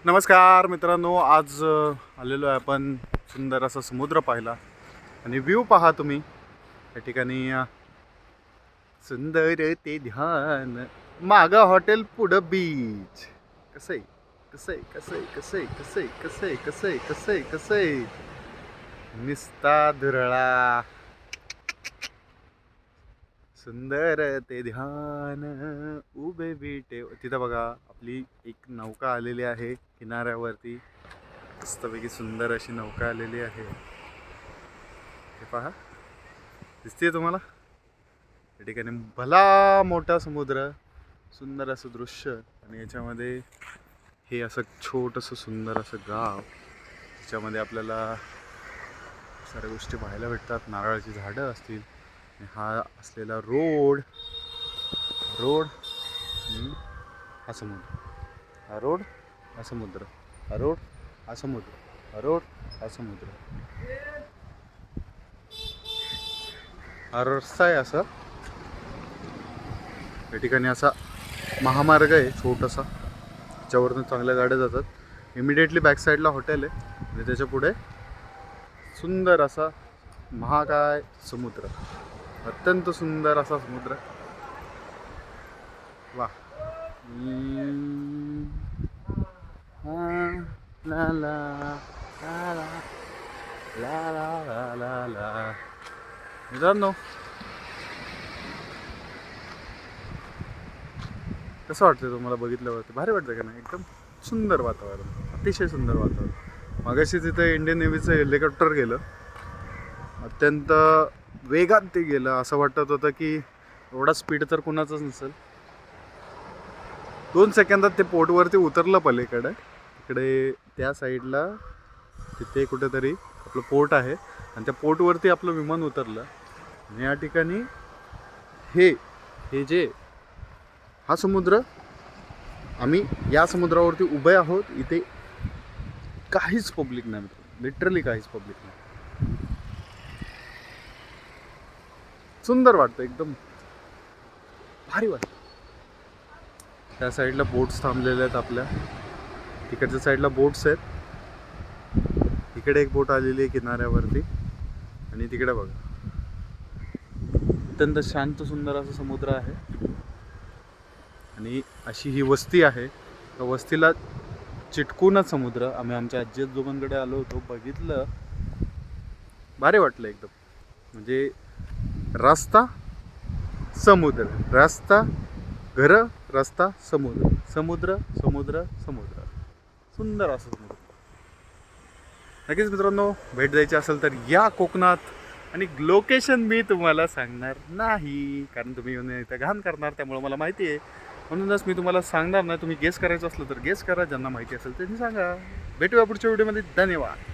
नमस्कार मित्रांनो, आज आलेलो आहे आपण सुंदर असा समुद्र पाहिला आणि व्ह्यू पहा तुम्ही या ठिकाणी. सुंदर ते ध्यान माग हॉटेल पुढं बीच. कसं आहे कसं आहे कसं आहे कसं आहे कसं आहे कसं आहे कसं आहे कसं आहे कसं आहे निस्ता धुरळा. सुंदर ते ध्यान उभे बिटे. तिथं बघा आपली एक नौका आलेली आहे किनाऱ्यावरती. मस्तपैकी सुंदर अशी नौका आलेली आहे. हे पहा, दिसते तुम्हाला या ठिकाणी भला मोठा समुद्र, सुंदर असं दृश्य. आणि याच्यामध्ये हे असं छोटंसं सुंदर असं गाव, त्याच्यामध्ये आपल्याला साऱ्या गोष्टी पाहायला भेटतात. नारळाची झाडं असतील, हा असलेला रोड हा समुद्र, हा रोड हा समुद्र, हा रोड हा समुद्र, हा रोड हा समुद्र, हा रस्ता आहे. असं या ठिकाणी असा महामार्ग आहे छोटासा, त्याच्यावरनं चांगल्या गाड्या जातात. इमिडिएटली बॅक साईडला हॉटेल आहे आणि त्याच्या पुढे सुंदर असा महाकाय समुद्र, अत्यंत सुंदर असा समुद्र. वा. ला ला ला ला ला ला ला. मित्रांनो, कसं वाटतं तुम्हाला बघितल्यावरती? भारी वाटतं का नाही? एकदम सुंदर वातावरण, अतिशय सुंदर वातावरण. मागाशी तिथे इंडियन नेव्हीचं हेलिकॉप्टर गेलं, अत्यंत वेगात ते गेलं. असं वाटत होतं की एवढा स्पीड तर कुणाचाच नसेल. 2 सेकंदात ते पोर्टवरती उतरलं पलीकडे. तिकडे त्या साईडला तिथे कुठेतरी आपलं पोर्ट आहे आणि त्या पोर्टवरती आपलं विमान उतरलं. आणि या ठिकाणी हे जे हा समुद्र, आम्ही या समुद्रावरती उभे आहोत. इथे काहीच पब्लिक नाही, लिटरली काहीच पब्लिक नाही. सुंदर वाटतं, एकदम भारी वाटतं. त्या साईडला बोट्स थांबलेल्या आहेत आपल्या, तिकडच्या साईडला बोट्स आहेत. इकडे एक बोट आलेली आहे किनाऱ्यावरती आणि तिकडे बघा अत्यंत शांत सुंदर असं समुद्र आहे. आणि अशी ही वस्ती आहे. त्या वस्तीला चिटकूनच समुद्र. आम्ही आमच्या आजी आजोबांकडे आलो होतो, बघितलं, भारी वाटलं एकदम. म्हणजे रस्ता समुद्र, रस्ता घर, रस्ता समुद्र, समुद्र समुद्र समुद्र, सुंदर असं समुद्र. नक्कीच मित्रांनो, भेट द्यायची असेल तर या कोकणात. आणि लोकेशन मी तुम्हाला सांगणार नाही, कारण तुम्ही येऊन इथं घाण करणार, त्यामुळे मला माहिती आहे. म्हणूनच मी तुम्हाला सांगणार नाही. तुम्ही गेस करायचं असलं तर गेस करा, ज्यांना माहिती असेल त्यांनी सांगा. भेटूया पुढच्या व्हिडिओमध्ये. धन्यवाद.